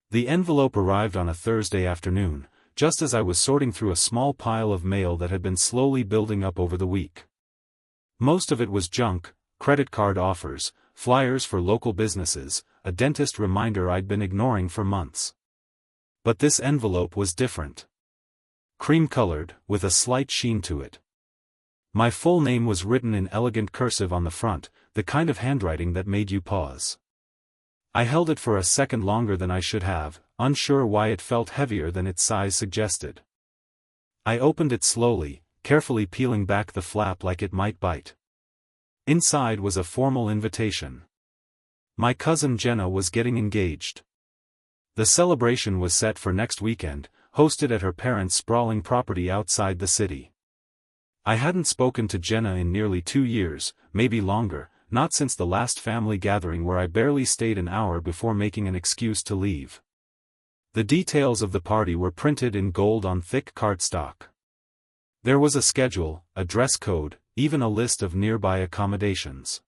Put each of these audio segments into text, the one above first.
The envelope arrived on a Thursday afternoon, just as I was sorting through a small pile of mail that had been slowly building up over the week. Most of it was junk: credit card offers, flyers for local businesses, a dentist reminder I'd been ignoring for months. But this envelope was different. Cream-colored, with a slight sheen to it. My full name was written in elegant cursive on the front, the kind of handwriting that made you pause. I held it for a second longer than I should have, unsure why it felt heavier than its size suggested. I opened it slowly, carefully peeling back the flap like it might bite. Inside was a formal invitation. My cousin Jenna was getting engaged. The celebration was set for next weekend, hosted at her parents' sprawling property outside the city. I hadn't spoken to Jenna in nearly 2 years, maybe longer, not since the last family gathering where I barely stayed an hour before making an excuse to leave. The details of the party were printed in gold on thick cardstock. There was a schedule, a dress code, even a list of nearby accommodations.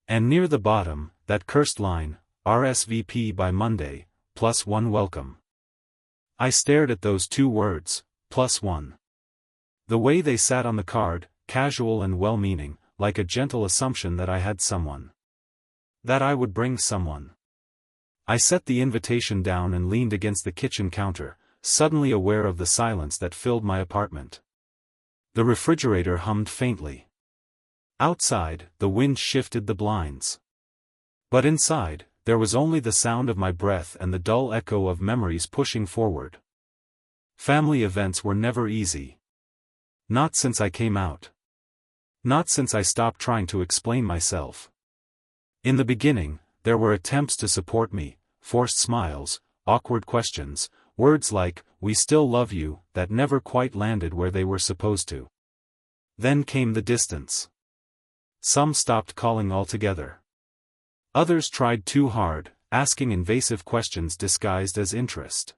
And near the bottom, that cursed line, RSVP by Monday, +1 welcome. I stared at those 2 words, +1. The way they sat on the card, casual and well-meaning, like a gentle assumption that I had someone. That I would bring someone. I set the invitation down and leaned against the kitchen counter, suddenly aware of the silence that filled my apartment. The refrigerator hummed faintly. Outside, the wind shifted the blinds. But inside, there was only the sound of my breath and the dull echo of memories pushing forward. Family events were never easy. Not since I came out. Not since I stopped trying to explain myself. In the beginning, there were attempts to support me, forced smiles, awkward questions, words like, "We still love you," that never quite landed where they were supposed to. Then came the distance. Some stopped calling altogether. Others tried too hard, asking invasive questions disguised as interest.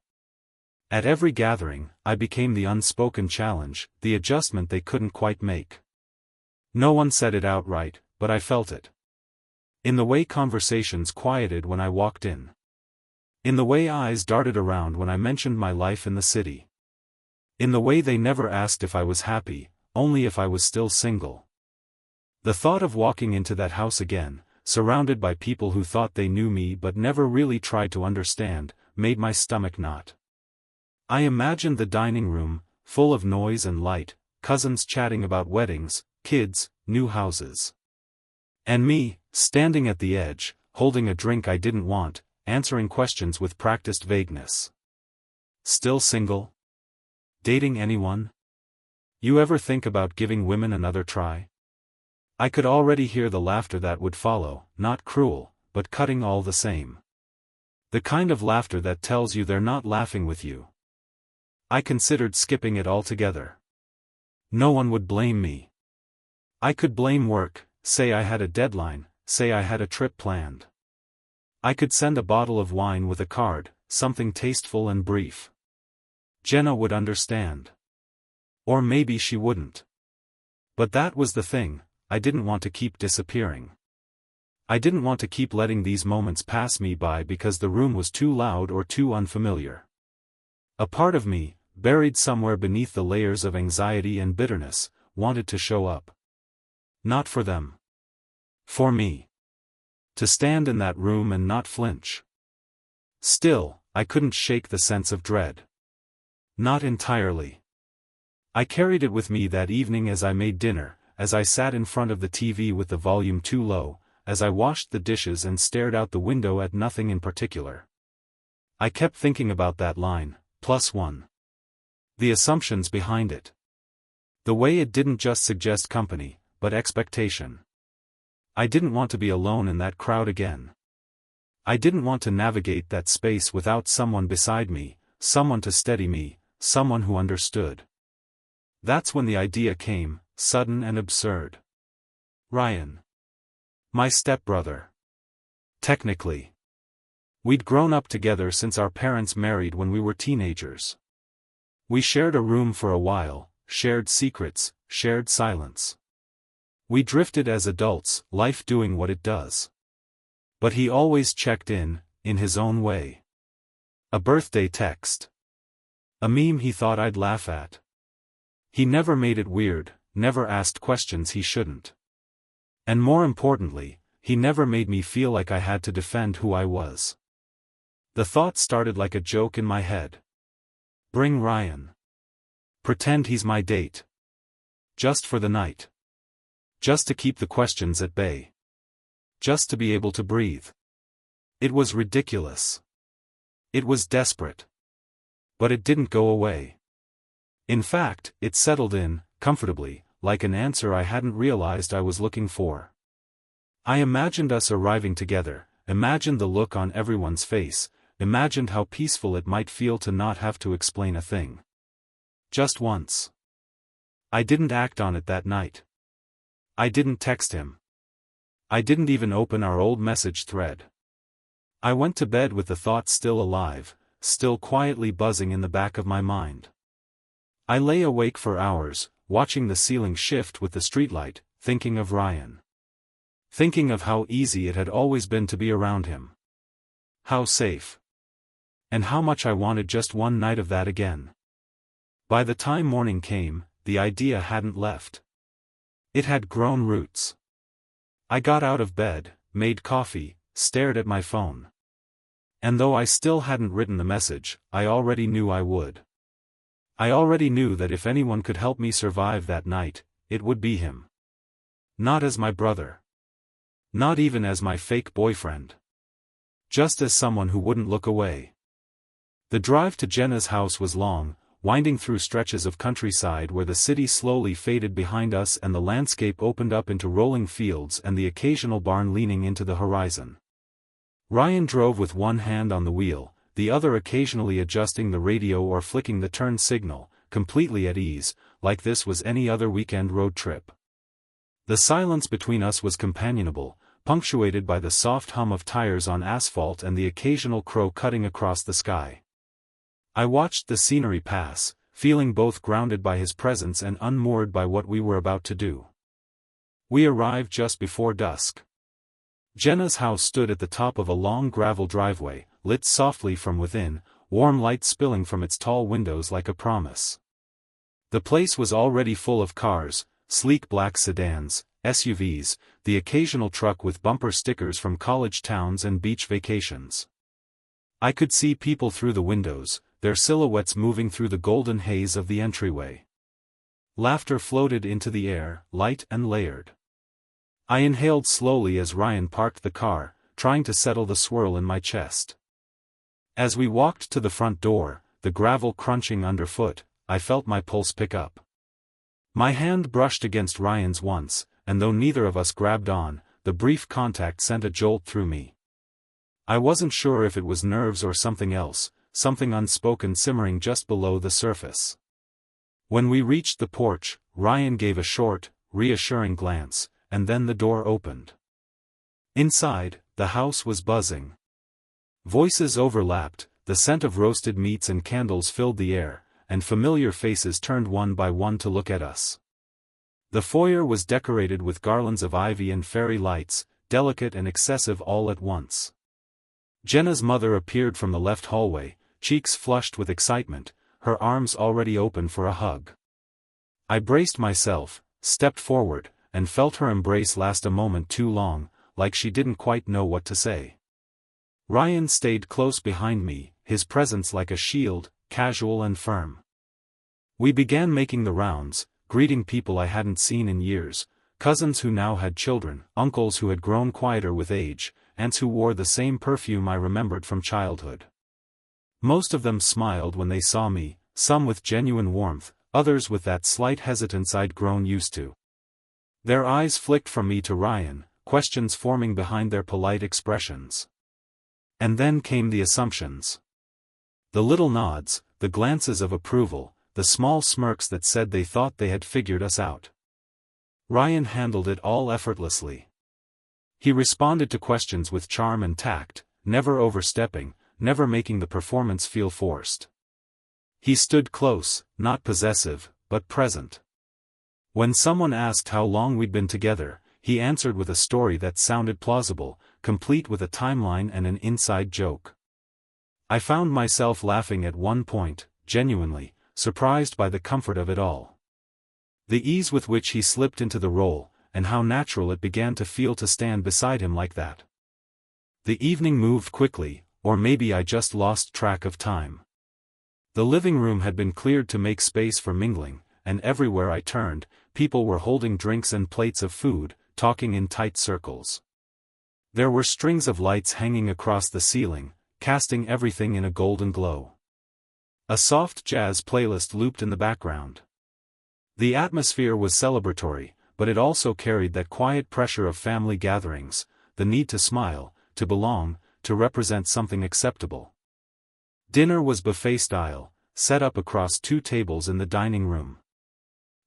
At every gathering, I became the unspoken challenge, the adjustment they couldn't quite make. No one said it outright, but I felt it. In the way conversations quieted when I walked in. In the way eyes darted around when I mentioned my life in the city. In the way they never asked if I was happy, only if I was still single. The thought of walking into that house again, surrounded by people who thought they knew me but never really tried to understand, made my stomach knot. I imagined the dining room, full of noise and light, cousins chatting about weddings, kids, new houses. And me, standing at the edge, holding a drink I didn't want, answering questions with practiced vagueness. Still single? Dating anyone? You ever think about giving women another try? I could already hear the laughter that would follow, not cruel, but cutting all the same. The kind of laughter that tells you they're not laughing with you. I considered skipping it altogether. No one would blame me. I could blame work, say I had a deadline, say I had a trip planned. I could send a bottle of wine with a card, something tasteful and brief. Jenna would understand. Or maybe she wouldn't. But that was the thing, I didn't want to keep disappearing. I didn't want to keep letting these moments pass me by because the room was too loud or too unfamiliar. A part of me, buried somewhere beneath the layers of anxiety and bitterness, wanted to show up. Not for them. For me. To stand in that room and not flinch. Still, I couldn't shake the sense of dread. Not entirely. I carried it with me that evening as I made dinner, as I sat in front of the TV with the volume too low, as I washed the dishes and stared out the window at nothing in particular. I kept thinking about that line, +1. The assumptions behind it. The way it didn't just suggest company, but expectation. I didn't want to be alone in that crowd again. I didn't want to navigate that space without someone beside me, someone to steady me, someone who understood. That's when the idea came, sudden and absurd. Ryan. My stepbrother. Technically. We'd grown up together since our parents married when we were teenagers. We shared a room for a while, shared secrets, shared silence. We drifted as adults, life doing what it does. But he always checked in his own way. A birthday text. A meme he thought I'd laugh at. He never made it weird, never asked questions he shouldn't. And more importantly, he never made me feel like I had to defend who I was. The thought started like a joke in my head. Bring Ryan. Pretend he's my date. Just for the night. Just to keep the questions at bay. Just to be able to breathe. It was ridiculous. It was desperate. But it didn't go away. In fact, it settled in, comfortably, like an answer I hadn't realized I was looking for. I imagined us arriving together, imagined the look on everyone's face, imagined how peaceful it might feel to not have to explain a thing. Just once. I didn't act on it that night. I didn't text him. I didn't even open our old message thread. I went to bed with the thought still alive, still quietly buzzing in the back of my mind. I lay awake for hours, watching the ceiling shift with the streetlight, thinking of Ryan. Thinking of how easy it had always been to be around him. How safe. And how much I wanted just one night of that again. By the time morning came, the idea hadn't left. It had grown roots. I got out of bed, made coffee, stared at my phone. And though I still hadn't written the message, I already knew I would. I already knew that if anyone could help me survive that night, it would be him. Not as my brother. Not even as my fake boyfriend. Just as someone who wouldn't look away. The drive to Jenna's house was long, winding through stretches of countryside where the city slowly faded behind us and the landscape opened up into rolling fields and the occasional barn leaning into the horizon. Ryan drove with one hand on the wheel, the other occasionally adjusting the radio or flicking the turn signal, completely at ease, like this was any other weekend road trip. The silence between us was companionable, punctuated by the soft hum of tires on asphalt and the occasional crow cutting across the sky. I watched the scenery pass, feeling both grounded by his presence and unmoored by what we were about to do. We arrived just before dusk. Jenna's house stood at the top of a long gravel driveway, lit softly from within, warm light spilling from its tall windows like a promise. The place was already full of cars, sleek black sedans, SUVs, the occasional truck with bumper stickers from college towns and beach vacations. I could see people through the windows, their silhouettes moving through the golden haze of the entryway. Laughter floated into the air, light and layered. I inhaled slowly as Ryan parked the car, trying to settle the swirl in my chest. As we walked to the front door, the gravel crunching underfoot, I felt my pulse pick up. My hand brushed against Ryan's once, and though neither of us grabbed on, the brief contact sent a jolt through me. I wasn't sure if it was nerves or something else, something unspoken simmering just below the surface. When we reached the porch, Ryan gave a short, reassuring glance, and then the door opened. Inside, the house was buzzing. Voices overlapped, the scent of roasted meats and candles filled the air, and familiar faces turned one by one to look at us. The foyer was decorated with garlands of ivy and fairy lights, delicate and excessive all at once. Jenna's mother appeared from the left hallway, cheeks flushed with excitement, her arms already open for a hug. I braced myself, stepped forward, and felt her embrace last a moment too long, like she didn't quite know what to say. Ryan stayed close behind me, his presence like a shield, casual and firm. We began making the rounds, greeting people I hadn't seen in years, cousins who now had children, uncles who had grown quieter with age, aunts who wore the same perfume I remembered from childhood. Most of them smiled when they saw me, some with genuine warmth, others with that slight hesitance I'd grown used to. Their eyes flicked from me to Ryan, questions forming behind their polite expressions. And then came the assumptions. The little nods, the glances of approval, the small smirks that said they thought they had figured us out. Ryan handled it all effortlessly. He responded to questions with charm and tact, never overstepping, never making the performance feel forced. He stood close, not possessive, but present. When someone asked how long we'd been together, he answered with a story that sounded plausible, complete with a timeline and an inside joke. I found myself laughing at one point, genuinely, surprised by the comfort of it all. The ease with which he slipped into the role, and how natural it began to feel to stand beside him like that. The evening moved quickly, or maybe I just lost track of time. The living room had been cleared to make space for mingling, and everywhere I turned, people were holding drinks and plates of food, talking in tight circles. There were strings of lights hanging across the ceiling, casting everything in a golden glow. A soft jazz playlist looped in the background. The atmosphere was celebratory, but it also carried that quiet pressure of family gatherings, the need to smile, to belong, to represent something acceptable. Dinner was buffet-style, set up across 2 tables in the dining room.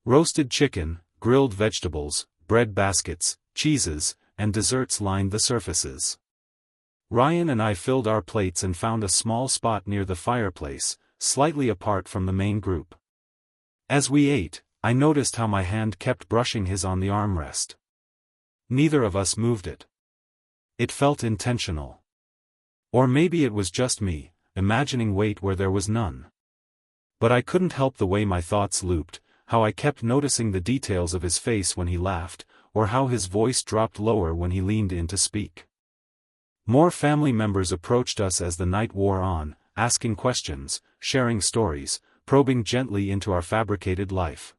Roasted chicken, grilled vegetables, bread baskets, cheeses, and desserts lined the surfaces. Ryan and I filled our plates and found a small spot near the fireplace, slightly apart from the main group. As we ate, I noticed how my hand kept brushing his on the armrest. Neither of us moved it. It felt intentional. Or maybe it was just me, imagining weight where there was none. But I couldn't help the way my thoughts looped, how I kept noticing the details of his face when he laughed, or how his voice dropped lower when he leaned in to speak. More family members approached us as the night wore on, asking questions, sharing stories, probing gently into our fabricated life.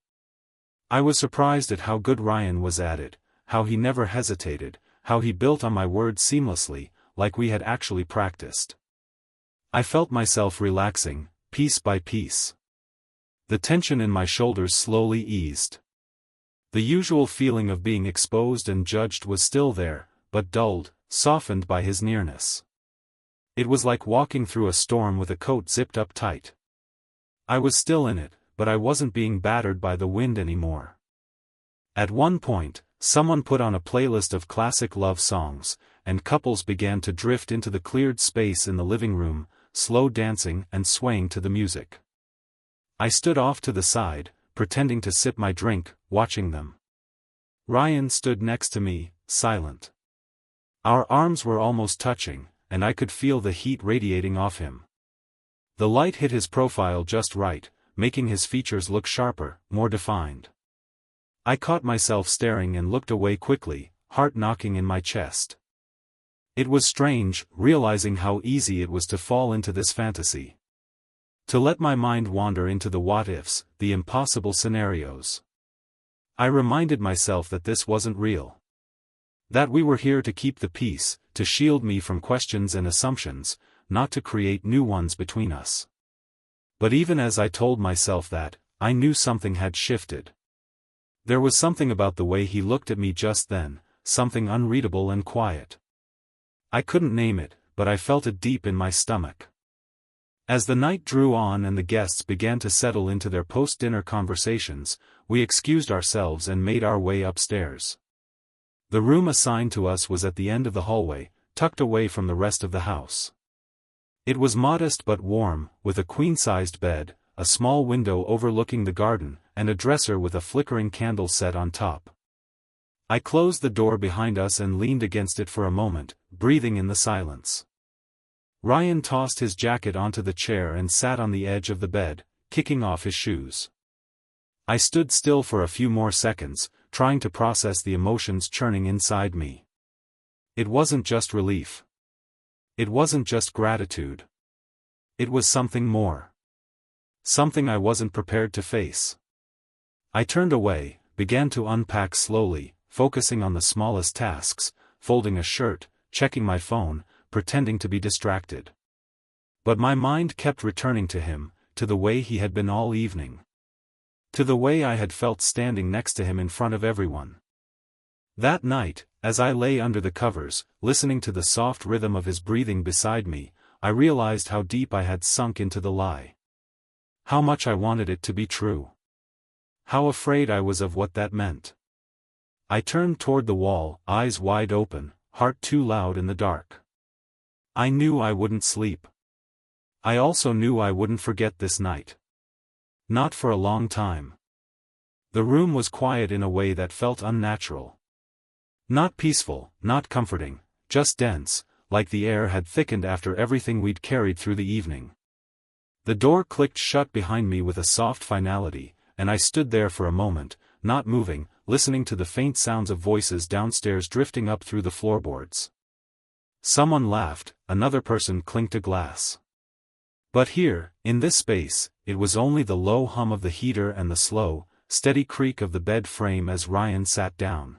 I was surprised at how good Ryan was at it, how he never hesitated, how he built on my words seamlessly, like we had actually practiced. I felt myself relaxing, piece by piece. The tension in my shoulders slowly eased. The usual feeling of being exposed and judged was still there, but dulled, softened by his nearness. It was like walking through a storm with a coat zipped up tight. I was still in it, but I wasn't being battered by the wind anymore. At one point, someone put on a playlist of classic love songs, and couples began to drift into the cleared space in the living room, slow dancing and swaying to the music. I stood off to the side, pretending to sip my drink, watching them. Ryan stood next to me, silent. Our arms were almost touching, and I could feel the heat radiating off him. The light hit his profile just right, making his features look sharper, more defined. I caught myself staring and looked away quickly, heart knocking in my chest. It was strange, realizing how easy it was to fall into this fantasy. To let my mind wander into the what-ifs, the impossible scenarios. I reminded myself that this wasn't real. That we were here to keep the peace, to shield me from questions and assumptions, not to create new ones between us. But even as I told myself that, I knew something had shifted. There was something about the way he looked at me just then, something unreadable and quiet. I couldn't name it, but I felt it deep in my stomach. As the night drew on and the guests began to settle into their post-dinner conversations, we excused ourselves and made our way upstairs. The room assigned to us was at the end of the hallway, tucked away from the rest of the house. It was modest but warm, with a queen-sized bed, a small window overlooking the garden, and a dresser with a flickering candle set on top. I closed the door behind us and leaned against it for a moment, breathing in the silence. Ryan tossed his jacket onto the chair and sat on the edge of the bed, kicking off his shoes. I stood still for a few more seconds, trying to process the emotions churning inside me. It wasn't just relief. It wasn't just gratitude. It was something more. Something I wasn't prepared to face. I turned away, began to unpack slowly, focusing on the smallest tasks, folding a shirt, checking my phone, pretending to be distracted. But my mind kept returning to him, to the way he had been all evening. To the way I had felt standing next to him in front of everyone. That night, as I lay under the covers, listening to the soft rhythm of his breathing beside me, I realized how deep I had sunk into the lie. How much I wanted it to be true. How afraid I was of what that meant. I turned toward the wall, eyes wide open, heart too loud in the dark. I knew I wouldn't sleep. I also knew I wouldn't forget this night. Not for a long time. The room was quiet in a way that felt unnatural. Not peaceful, not comforting, just dense, like the air had thickened after everything we'd carried through the evening. The door clicked shut behind me with a soft finality, and I stood there for a moment, not moving, listening to the faint sounds of voices downstairs drifting up through the floorboards. Someone laughed, another person clinked a glass. But here, in this space, it was only the low hum of the heater and the slow, steady creak of the bed frame as Ryan sat down.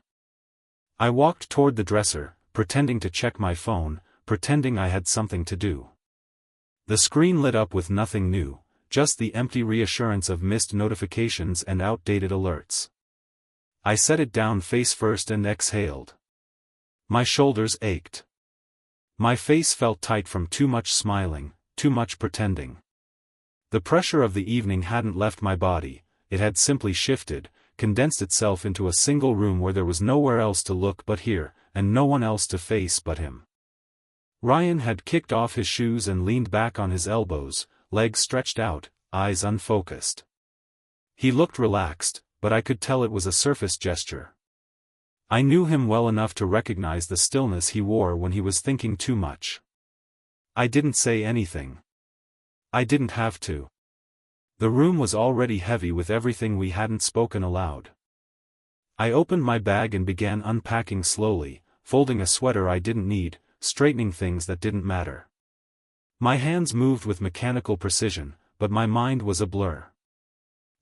I walked toward the dresser, pretending to check my phone, pretending I had something to do. The screen lit up with nothing new, just the empty reassurance of missed notifications and outdated alerts. I set it down face first and exhaled. My shoulders ached. My face felt tight from too much smiling, too much pretending. The pressure of the evening hadn't left my body, it had simply shifted, condensed itself into a single room where there was nowhere else to look but here, and no one else to face but him. Ryan had kicked off his shoes and leaned back on his elbows, legs stretched out, eyes unfocused. He looked relaxed, but I could tell it was a surface gesture. I knew him well enough to recognize the stillness he wore when he was thinking too much. I didn't say anything. I didn't have to. The room was already heavy with everything we hadn't spoken aloud. I opened my bag and began unpacking slowly, folding a sweater I didn't need, straightening things that didn't matter. My hands moved with mechanical precision, but my mind was a blur.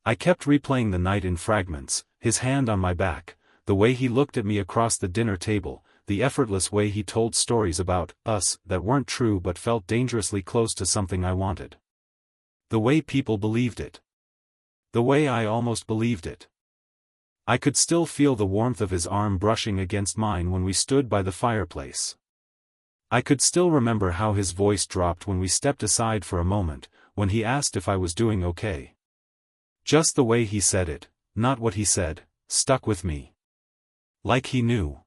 I kept replaying the night in fragments, his hand on my back, the way he looked at me across the dinner table, the effortless way he told stories about us that weren't true but felt dangerously close to something I wanted. The way people believed it. The way I almost believed it. I could still feel the warmth of his arm brushing against mine when we stood by the fireplace. I could still remember how his voice dropped when we stepped aside for a moment, when he asked if I was doing okay. Just the way he said it, not what he said, stuck with me. Like he knew.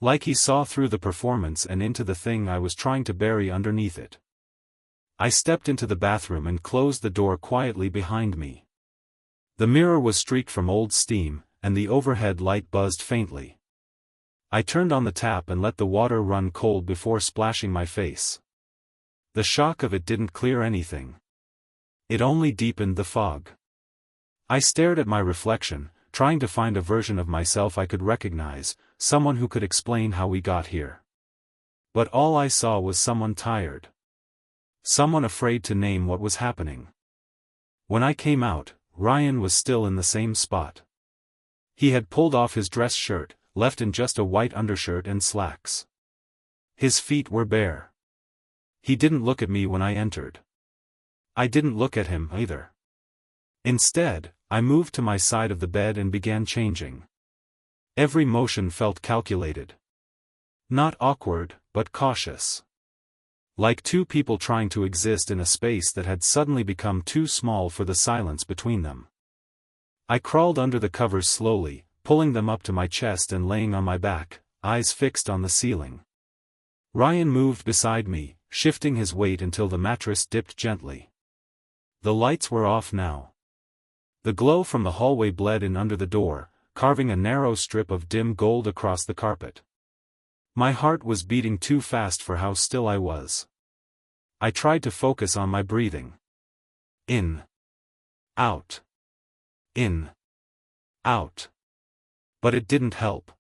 Like he saw through the performance and into the thing I was trying to bury underneath it. I stepped into the bathroom and closed the door quietly behind me. The mirror was streaked from old steam, and the overhead light buzzed faintly. I turned on the tap and let the water run cold before splashing my face. The shock of it didn't clear anything. It only deepened the fog. I stared at my reflection, trying to find a version of myself I could recognize, someone who could explain how we got here. But all I saw was someone tired. Someone afraid to name what was happening. When I came out, Ryan was still in the same spot. He had pulled off his dress shirt, left in just a white undershirt and slacks. His feet were bare. He didn't look at me when I entered. I didn't look at him either. Instead, I moved to my side of the bed and began changing. Every motion felt calculated. Not awkward, but cautious. Like two people trying to exist in a space that had suddenly become too small for the silence between them. I crawled under the covers slowly, pulling them up to my chest and laying on my back, eyes fixed on the ceiling. Ryan moved beside me, shifting his weight until the mattress dipped gently. The lights were off now. The glow from the hallway bled in under the door, carving a narrow strip of dim gold across the carpet. My heart was beating too fast for how still I was. I tried to focus on my breathing. In. Out. In. Out. But it didn't help.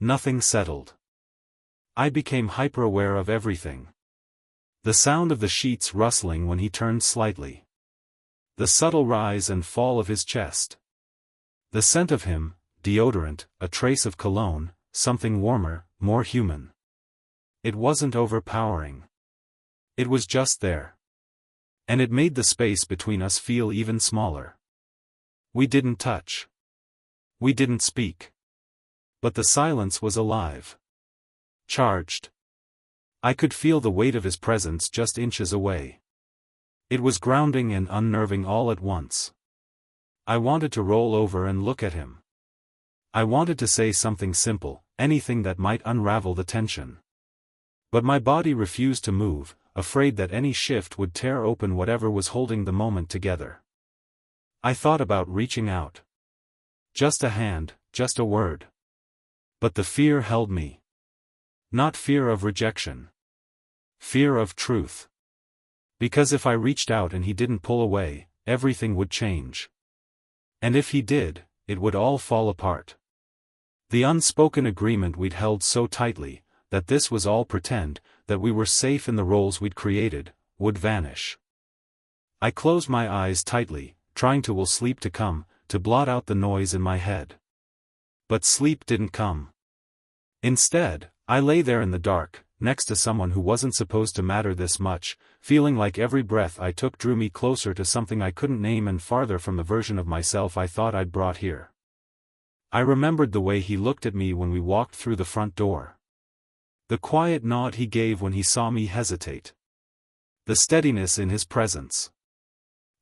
Nothing settled. I became hyper-aware of everything. The sound of the sheets rustling when he turned slightly. The subtle rise and fall of his chest. The scent of him, deodorant, a trace of cologne, something warmer, more human. It wasn't overpowering. It was just there. And it made the space between us feel even smaller. We didn't touch. We didn't speak. But the silence was alive. Charged. I could feel the weight of his presence just inches away. It was grounding and unnerving all at once. I wanted to roll over and look at him. I wanted to say something simple, anything that might unravel the tension. But my body refused to move, afraid that any shift would tear open whatever was holding the moment together. I thought about reaching out. Just a hand, just a word. But the fear held me. Not fear of rejection. Fear of truth. Because if I reached out and he didn't pull away, everything would change. And if he did, it would all fall apart. The unspoken agreement we'd held so tightly, that this was all pretend, that we were safe in the roles we'd created, would vanish. I closed my eyes tightly, trying to will sleep to come, to blot out the noise in my head. But sleep didn't come. Instead, I lay there in the dark, next to someone who wasn't supposed to matter this much, feeling like every breath I took drew me closer to something I couldn't name and farther from the version of myself I thought I'd brought here. I remembered the way he looked at me when we walked through the front door. The quiet nod he gave when he saw me hesitate. The steadiness in his presence.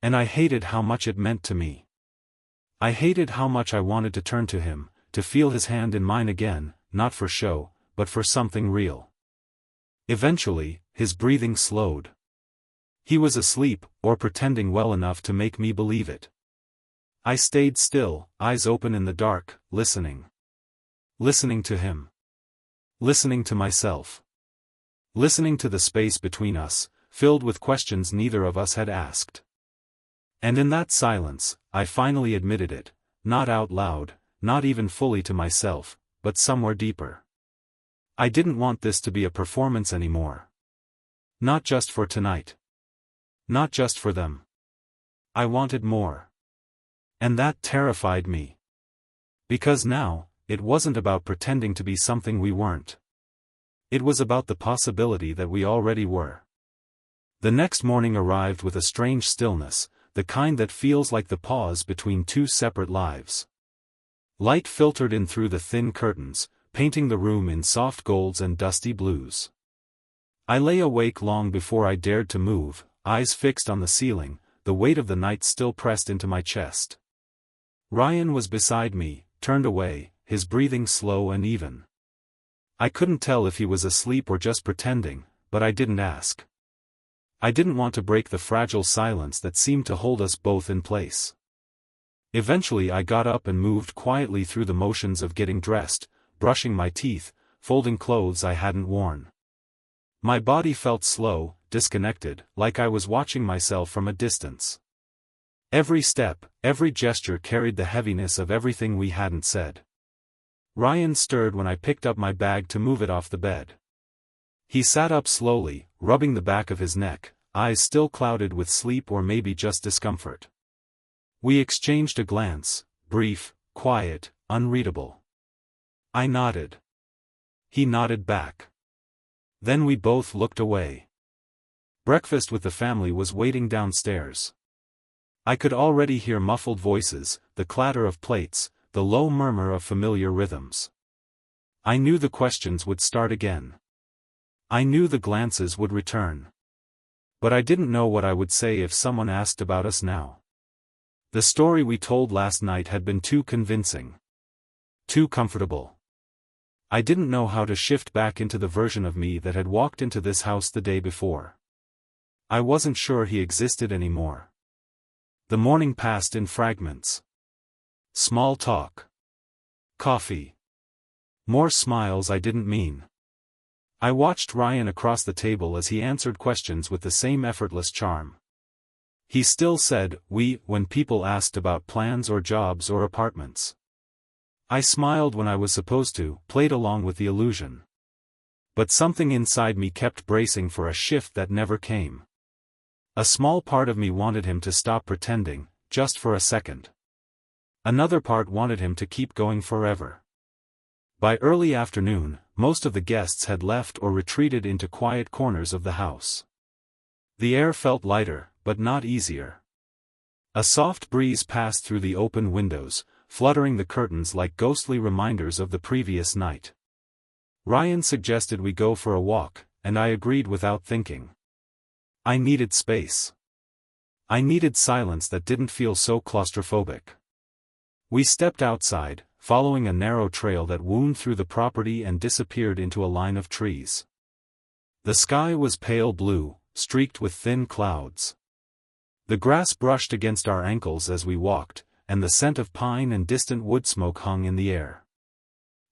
And I hated how much it meant to me. I hated how much I wanted to turn to him, to feel his hand in mine again, not for show, but for something real. Eventually, his breathing slowed. He was asleep, or pretending well enough to make me believe it. I stayed still, eyes open in the dark, listening. Listening to him. Listening to myself. Listening to the space between us, filled with questions neither of us had asked. And in that silence, I finally admitted it, not out loud, not even fully to myself, but somewhere deeper. I didn't want this to be a performance anymore. Not just for tonight. Not just for them. I wanted more. And that terrified me. Because now, it wasn't about pretending to be something we weren't. It was about the possibility that we already were. The next morning arrived with a strange stillness, the kind that feels like the pause between two separate lives. Light filtered in through the thin curtains, painting the room in soft golds and dusty blues. I lay awake long before I dared to move, eyes fixed on the ceiling, the weight of the night still pressed into my chest. Ryan was beside me, turned away, his breathing slow and even. I couldn't tell if he was asleep or just pretending, but I didn't ask. I didn't want to break the fragile silence that seemed to hold us both in place. Eventually I got up and moved quietly through the motions of getting dressed, brushing my teeth, folding clothes I hadn't worn. My body felt slow, disconnected, like I was watching myself from a distance. Every step, every gesture carried the heaviness of everything we hadn't said. Ryan stirred when I picked up my bag to move it off the bed. He sat up slowly, rubbing the back of his neck, eyes still clouded with sleep or maybe just discomfort. We exchanged a glance, brief, quiet, unreadable. I nodded. He nodded back. Then we both looked away. Breakfast with the family was waiting downstairs. I could already hear muffled voices, the clatter of plates, the low murmur of familiar rhythms. I knew the questions would start again. I knew the glances would return. But I didn't know what I would say if someone asked about us now. The story we told last night had been too convincing. Too comfortable. I didn't know how to shift back into the version of me that had walked into this house the day before. I wasn't sure he existed anymore. The morning passed in fragments. Small talk. Coffee. More smiles I didn't mean. I watched Ryan across the table as he answered questions with the same effortless charm. He still said, "we," when people asked about plans or jobs or apartments. I smiled when I was supposed to, played along with the illusion. But something inside me kept bracing for a shift that never came. A small part of me wanted him to stop pretending, just for a second. Another part wanted him to keep going forever. By early afternoon, most of the guests had left or retreated into quiet corners of the house. The air felt lighter, but not easier. A soft breeze passed through the open windows, fluttering the curtains like ghostly reminders of the previous night. Ryan suggested we go for a walk, and I agreed without thinking. I needed space. I needed silence that didn't feel so claustrophobic. We stepped outside, following a narrow trail that wound through the property and disappeared into a line of trees. The sky was pale blue, streaked with thin clouds. The grass brushed against our ankles as we walked, and the scent of pine and distant wood smoke hung in the air.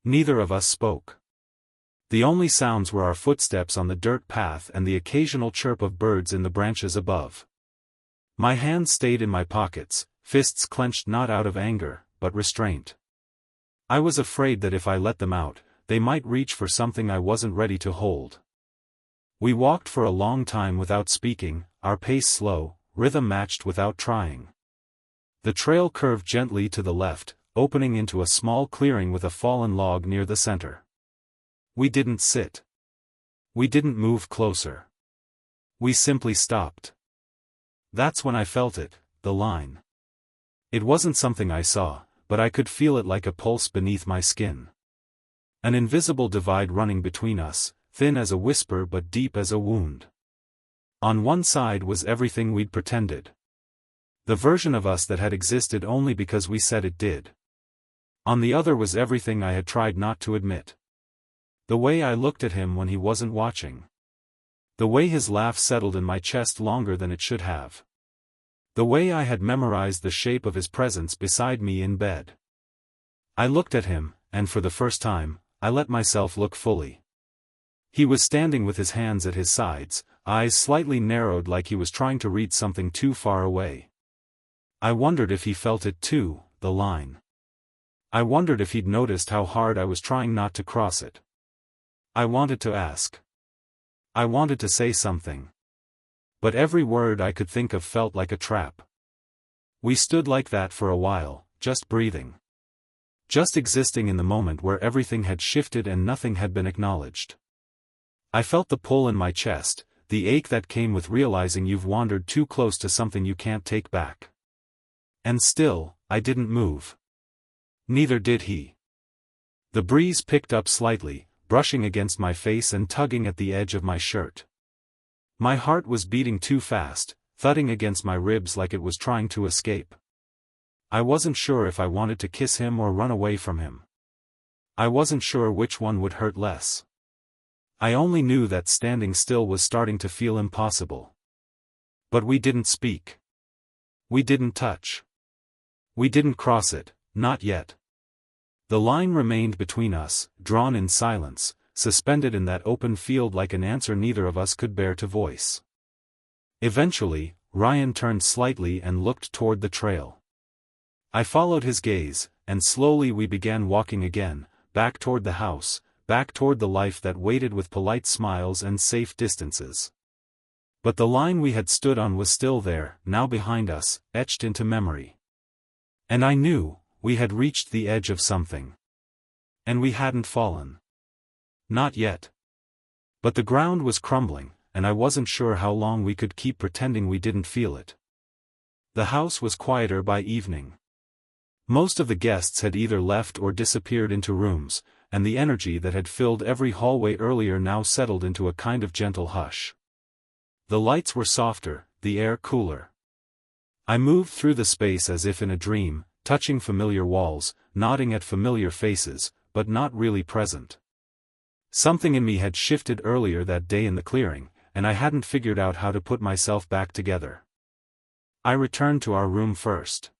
Neither of us spoke. The only sounds were our footsteps on the dirt path and the occasional chirp of birds in the branches above. My hands stayed in my pockets, fists clenched not out of anger, but restraint. I was afraid that if I let them out, they might reach for something I wasn't ready to hold. We walked for a long time without speaking, our pace slow, rhythm matched without trying. The trail curved gently to the left, opening into a small clearing with a fallen log near the center. We didn't sit. We didn't move closer. We simply stopped. That's when I felt it, the line. It wasn't something I saw, but I could feel it like a pulse beneath my skin. An invisible divide running between us, thin as a whisper but deep as a wound. On one side was everything we'd pretended. The version of us that had existed only because we said it did. On the other was everything I had tried not to admit. The way I looked at him when he wasn't watching. The way his laugh settled in my chest longer than it should have. The way I had memorized the shape of his presence beside me in bed. I looked at him, and for the first time, I let myself look fully. He was standing with his hands at his sides, eyes slightly narrowed like he was trying to read something too far away. I wondered if he felt it too, the line. I wondered if he'd noticed how hard I was trying not to cross it. I wanted to ask. I wanted to say something. But every word I could think of felt like a trap. We stood like that for a while, just breathing. Just existing in the moment where everything had shifted and nothing had been acknowledged. I felt the pull in my chest, the ache that came with realizing you've wandered too close to something you can't take back. And still, I didn't move. Neither did he. The breeze picked up slightly, brushing against my face and tugging at the edge of my shirt. My heart was beating too fast, thudding against my ribs like it was trying to escape. I wasn't sure if I wanted to kiss him or run away from him. I wasn't sure which one would hurt less. I only knew that standing still was starting to feel impossible. But we didn't speak. We didn't touch. We didn't cross it, not yet. The line remained between us, drawn in silence, suspended in that open field like an answer neither of us could bear to voice. Eventually, Ryan turned slightly and looked toward the trail. I followed his gaze, and slowly we began walking again, back toward the house, back toward the life that waited with polite smiles and safe distances. But the line we had stood on was still there, now behind us, etched into memory. And I knew, we had reached the edge of something. And we hadn't fallen. Not yet. But the ground was crumbling, and I wasn't sure how long we could keep pretending we didn't feel it. The house was quieter by evening. Most of the guests had either left or disappeared into rooms, and the energy that had filled every hallway earlier now settled into a kind of gentle hush. The lights were softer, the air cooler. I moved through the space as if in a dream, touching familiar walls, nodding at familiar faces, but not really present. Something in me had shifted earlier that day in the clearing, and I hadn't figured out how to put myself back together. I returned to our room first.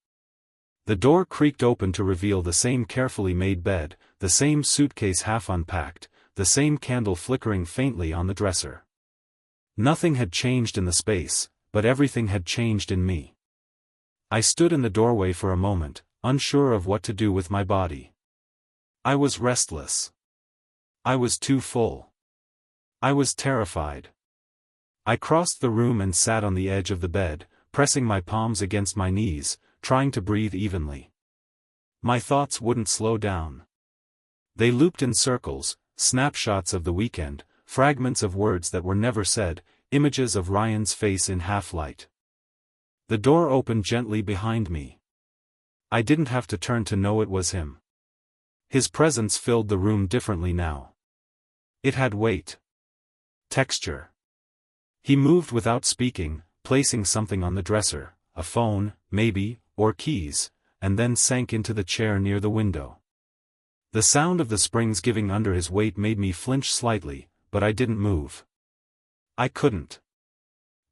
The door creaked open to reveal the same carefully made bed, the same suitcase half unpacked, the same candle flickering faintly on the dresser. Nothing had changed in the space, but everything had changed in me. I stood in the doorway for a moment, unsure of what to do with my body. I was restless. I was too full. I was terrified. I crossed the room and sat on the edge of the bed, pressing my palms against my knees, trying to breathe evenly. My thoughts wouldn't slow down. They looped in circles, snapshots of the weekend, fragments of words that were never said, images of Ryan's face in half-light. The door opened gently behind me. I didn't have to turn to know it was him. His presence filled the room differently now. It had weight. Texture. He moved without speaking, placing something on the dresser, a phone, maybe, or keys, and then sank into the chair near the window. The sound of the springs giving under his weight made me flinch slightly, but I didn't move. I couldn't.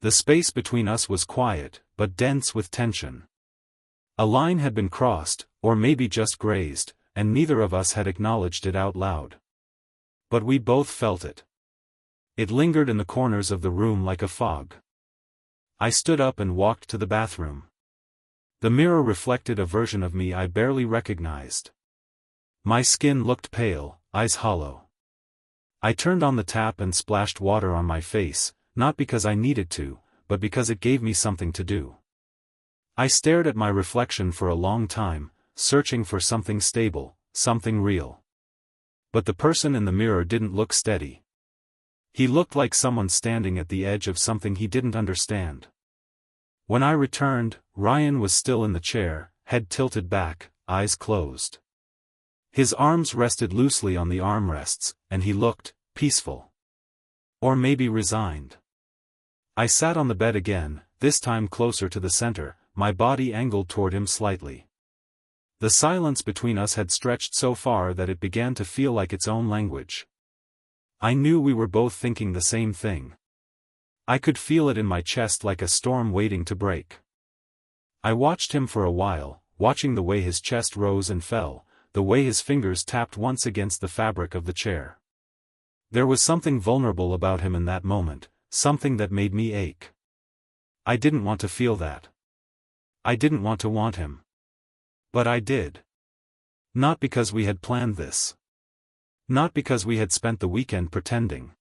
The space between us was quiet, but dense with tension. A line had been crossed, or maybe just grazed, and neither of us had acknowledged it out loud. But we both felt it. It lingered in the corners of the room like a fog. I stood up and walked to the bathroom. The mirror reflected a version of me I barely recognized. My skin looked pale, eyes hollow. I turned on the tap and splashed water on my face, not because I needed to, but because it gave me something to do. I stared at my reflection for a long time, searching for something stable, something real. But the person in the mirror didn't look steady. He looked like someone standing at the edge of something he didn't understand. When I returned, Ryan was still in the chair, head tilted back, eyes closed. His arms rested loosely on the armrests, and he looked peaceful. Or maybe resigned. I sat on the bed again, this time closer to the center, my body angled toward him slightly. The silence between us had stretched so far that it began to feel like its own language. I knew we were both thinking the same thing. I could feel it in my chest like a storm waiting to break. I watched him for a while, watching the way his chest rose and fell, the way his fingers tapped once against the fabric of the chair. There was something vulnerable about him in that moment, something that made me ache. I didn't want to feel that. I didn't want to want him. But I did. Not because we had planned this. Not because we had spent the weekend pretending.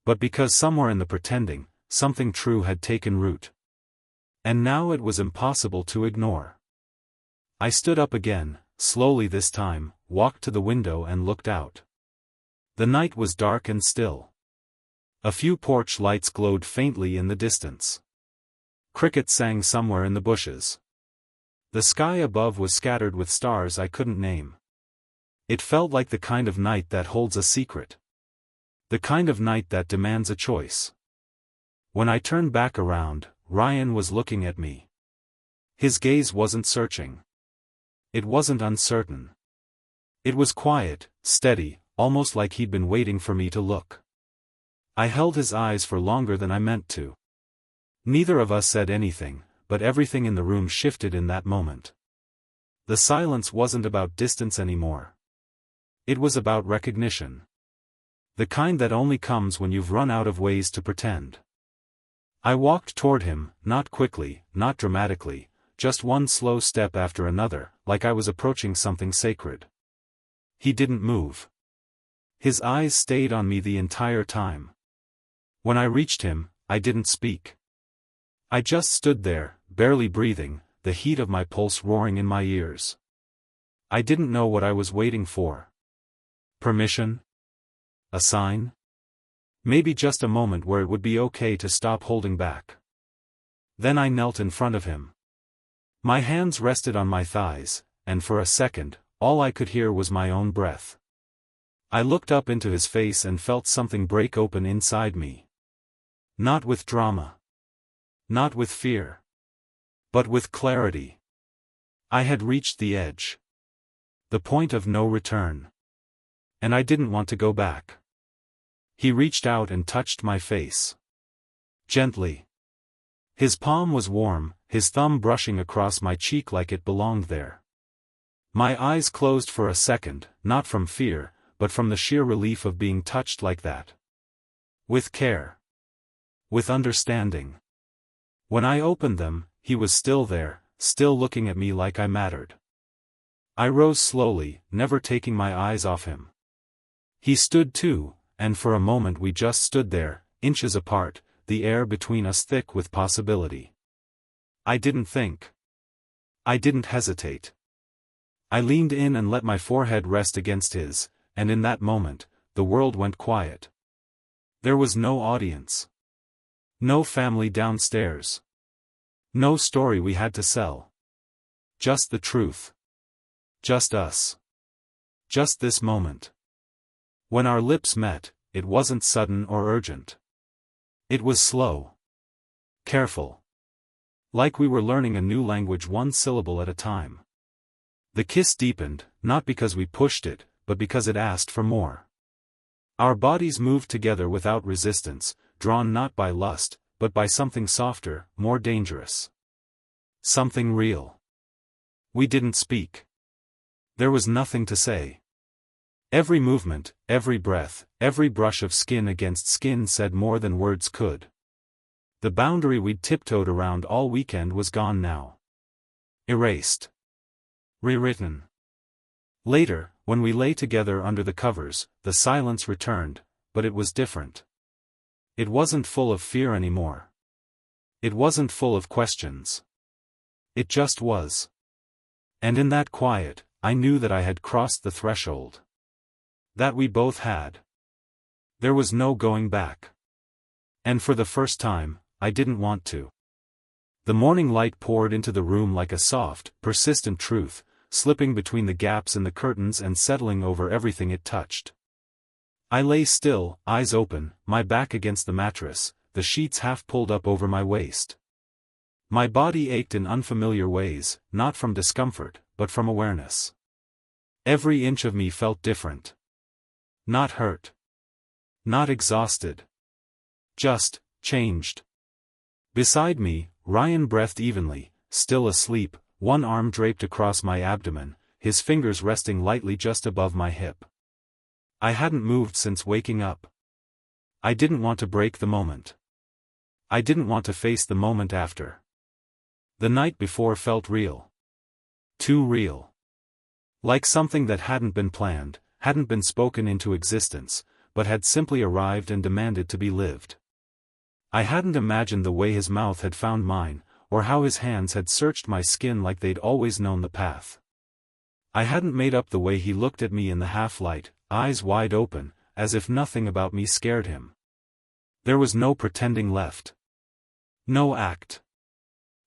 But because somewhere in the pretending, something true had taken root. And now it was impossible to ignore. I stood up again, slowly this time, walked to the window and looked out. The night was dark and still. A few porch lights glowed faintly in the distance. Crickets sang somewhere in the bushes. The sky above was scattered with stars I couldn't name. It felt like the kind of night that holds a secret. The kind of night that demands a choice. When I turned back around, Ryan was looking at me. His gaze wasn't searching. It wasn't uncertain. It was quiet, steady, almost like he'd been waiting for me to look. I held his eyes for longer than I meant to. Neither of us said anything, but everything in the room shifted in that moment. The silence wasn't about distance anymore. It was about recognition. The kind that only comes when you've run out of ways to pretend. I walked toward him, not quickly, not dramatically, just one slow step after another, like I was approaching something sacred. He didn't move. His eyes stayed on me the entire time. When I reached him, I didn't speak. I just stood there, barely breathing, the heat of my pulse roaring in my ears. I didn't know what I was waiting for. Permission? A sign? Maybe just a moment where it would be okay to stop holding back. Then I knelt in front of him. My hands rested on my thighs, and for a second, all I could hear was my own breath. I looked up into his face and felt something break open inside me. Not with drama. Not with fear. But with clarity. I had reached the edge. The point of no return. And I didn't want to go back. He reached out and touched my face. Gently. His palm was warm, his thumb brushing across my cheek like it belonged there. My eyes closed for a second, not from fear, but from the sheer relief of being touched like that. With care. With understanding. When I opened them, he was still there, still looking at me like I mattered. I rose slowly, never taking my eyes off him. He stood too, and for a moment we just stood there, inches apart, the air between us thick with possibility. I didn't think. I didn't hesitate. I leaned in and let my forehead rest against his, and in that moment, the world went quiet. There was no audience. No family downstairs. No story we had to sell. Just the truth. Just us. Just this moment. When our lips met, it wasn't sudden or urgent. It was slow. Careful. Like we were learning a new language one syllable at a time. The kiss deepened, not because we pushed it, but because it asked for more. Our bodies moved together without resistance, drawn not by lust, but by something softer, more dangerous. Something real. We didn't speak. There was nothing to say. Every movement, every breath, every brush of skin against skin said more than words could. The boundary we'd tiptoed around all weekend was gone now. Erased. Rewritten. Later, when we lay together under the covers, the silence returned, but it was different. It wasn't full of fear anymore. It wasn't full of questions. It just was. And in that quiet, I knew that I had crossed the threshold. That we both had. There was no going back. And for the first time, I didn't want to. The morning light poured into the room like a soft, persistent truth, slipping between the gaps in the curtains and settling over everything it touched. I lay still, eyes open, my back against the mattress, the sheets half pulled up over my waist. My body ached in unfamiliar ways, not from discomfort, but from awareness. Every inch of me felt different. Not hurt. Not exhausted. Just, changed. Beside me, Ryan breathed evenly, still asleep, one arm draped across my abdomen, his fingers resting lightly just above my hip. I hadn't moved since waking up. I didn't want to break the moment. I didn't want to face the moment after. The night before felt real. Too real. Like something that hadn't been planned, hadn't been spoken into existence, but had simply arrived and demanded to be lived. I hadn't imagined the way his mouth had found mine, or how his hands had searched my skin like they'd always known the path. I hadn't made up the way he looked at me in the half-light, eyes wide open, as if nothing about me scared him. There was no pretending left. No act.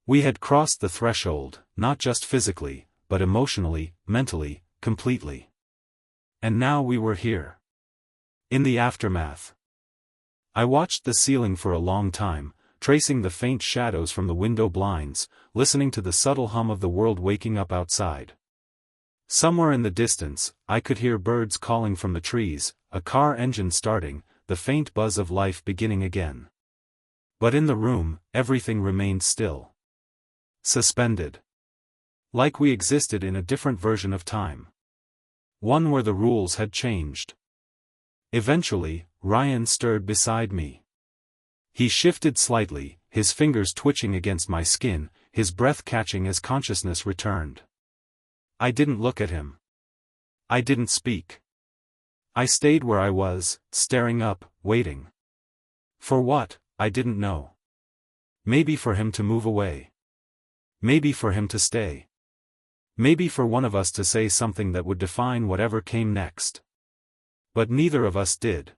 We had crossed the threshold, not just physically, but emotionally, mentally, completely. And now we were here. In the aftermath. I watched the ceiling for a long time, tracing the faint shadows from the window blinds, listening to the subtle hum of the world waking up outside. Somewhere in the distance, I could hear birds calling from the trees, a car engine starting, the faint buzz of life beginning again. But in the room, everything remained still. Suspended. Like we existed in a different version of time. One where the rules had changed. Eventually, Ryan stirred beside me. He shifted slightly, his fingers twitching against my skin, his breath catching as consciousness returned. I didn't look at him. I didn't speak. I stayed where I was, staring up, waiting. For what, I didn't know. Maybe for him to move away. Maybe for him to stay. Maybe for one of us to say something that would define whatever came next. But neither of us did.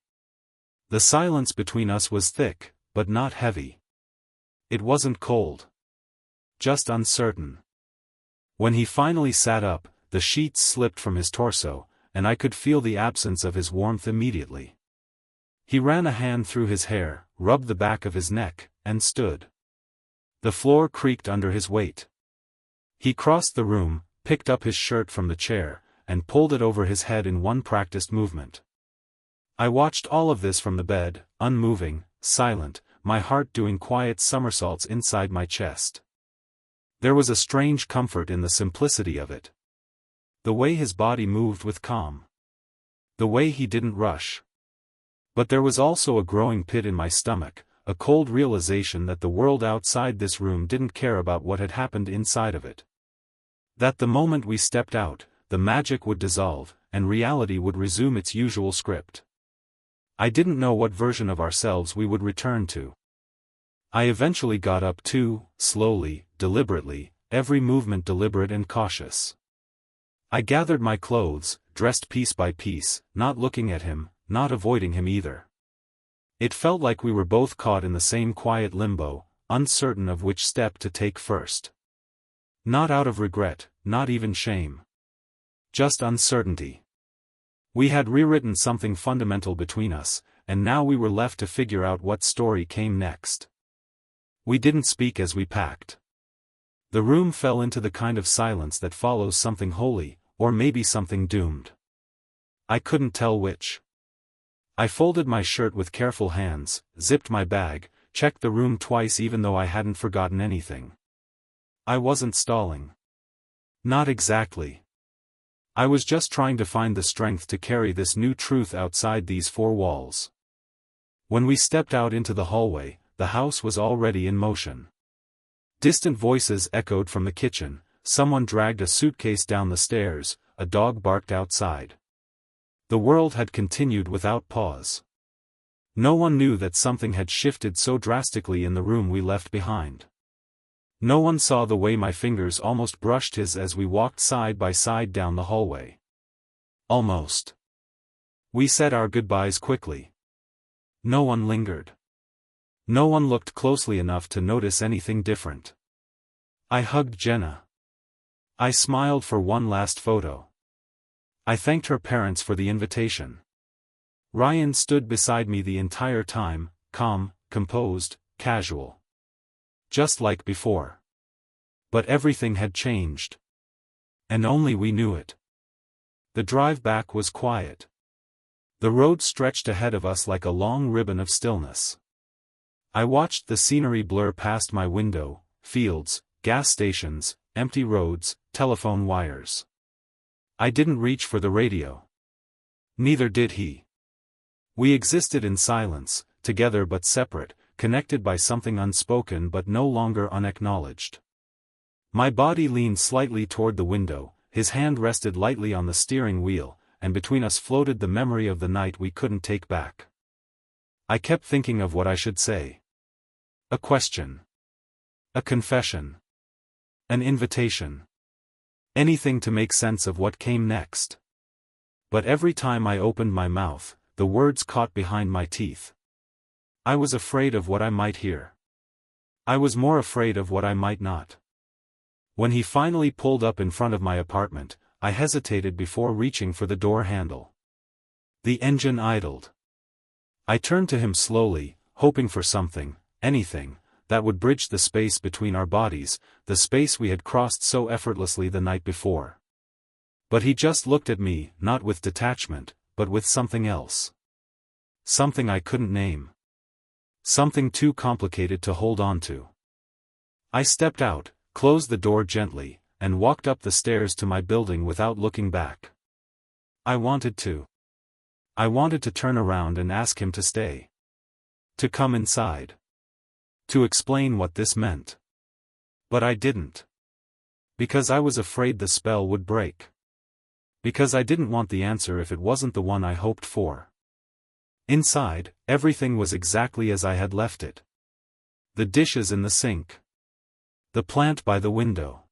The silence between us was thick, but not heavy. It wasn't cold. Just uncertain. When he finally sat up, the sheets slipped from his torso, and I could feel the absence of his warmth immediately. He ran a hand through his hair, rubbed the back of his neck, and stood. The floor creaked under his weight. He crossed the room, picked up his shirt from the chair, and pulled it over his head in one practiced movement. I watched all of this from the bed, unmoving, silent, my heart doing quiet somersaults inside my chest. There was a strange comfort in the simplicity of it. The way his body moved with calm. The way he didn't rush. But there was also a growing pit in my stomach, a cold realization that the world outside this room didn't care about what had happened inside of it. That the moment we stepped out, the magic would dissolve, and reality would resume its usual script. I didn't know what version of ourselves we would return to. I eventually got up too, slowly, deliberately, every movement deliberate and cautious. I gathered my clothes, dressed piece by piece, not looking at him, not avoiding him either. It felt like we were both caught in the same quiet limbo, uncertain of which step to take first. Not out of regret, not even shame. Just uncertainty. We had rewritten something fundamental between us, and now we were left to figure out what story came next. We didn't speak as we packed. The room fell into the kind of silence that follows something holy, or maybe something doomed. I couldn't tell which. I folded my shirt with careful hands, zipped my bag, checked the room twice even though I hadn't forgotten anything. I wasn't stalling. Not exactly. I was just trying to find the strength to carry this new truth outside these four walls. When we stepped out into the hallway, the house was already in motion. Distant voices echoed from the kitchen, someone dragged a suitcase down the stairs, a dog barked outside. The world had continued without pause. No one knew that something had shifted so drastically in the room we left behind. No one saw the way my fingers almost brushed his as we walked side by side down the hallway. Almost. We said our goodbyes quickly. No one lingered. No one looked closely enough to notice anything different. I hugged Jenna. I smiled for one last photo. I thanked her parents for the invitation. Ryan stood beside me the entire time, calm, composed, casual. Just like before. But everything had changed. And only we knew it. The drive back was quiet. The road stretched ahead of us like a long ribbon of stillness. I watched the scenery blur past my window, fields, gas stations, empty roads, telephone wires. I didn't reach for the radio. Neither did he. We existed in silence, together but separate, connected by something unspoken but no longer unacknowledged. My body leaned slightly toward the window, his hand rested lightly on the steering wheel, and between us floated the memory of the night we couldn't take back. I kept thinking of what I should say. A question. A confession. An invitation. Anything to make sense of what came next. But every time I opened my mouth, the words caught behind my teeth. I was afraid of what I might hear. I was more afraid of what I might not. When he finally pulled up in front of my apartment, I hesitated before reaching for the door handle. The engine idled. I turned to him slowly, hoping for something, anything, that would bridge the space between our bodies, the space we had crossed so effortlessly the night before. But he just looked at me, not with detachment, but with something else. Something I couldn't name. Something too complicated to hold on to. I stepped out, closed the door gently, and walked up the stairs to my building without looking back. I wanted to. I wanted to turn around and ask him to stay. To come inside. To explain what this meant. But I didn't. Because I was afraid the spell would break. Because I didn't want the answer if it wasn't the one I hoped for. Inside, everything was exactly as I had left it. The dishes in the sink. The plant by the window.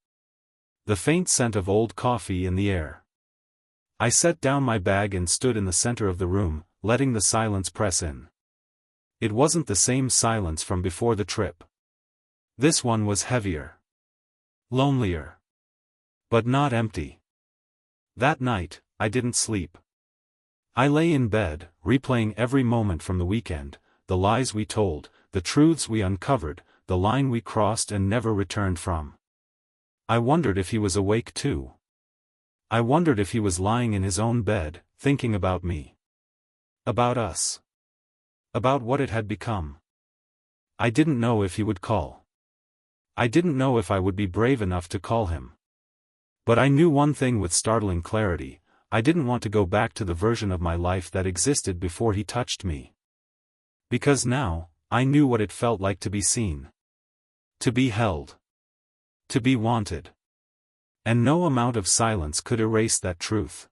The faint scent of old coffee in the air. I set down my bag and stood in the center of the room, letting the silence press in. It wasn't the same silence from before the trip. This one was heavier. Lonelier. But not empty. That night, I didn't sleep. I lay in bed, replaying every moment from the weekend, the lies we told, the truths we uncovered, the line we crossed and never returned from. I wondered if he was awake too. I wondered if he was lying in his own bed, thinking about me. About us. About what it had become. I didn't know if he would call. I didn't know if I would be brave enough to call him. But I knew one thing with startling clarity: I didn't want to go back to the version of my life that existed before he touched me. Because now, I knew what it felt like to be seen. To be held. To be wanted. And no amount of silence could erase that truth.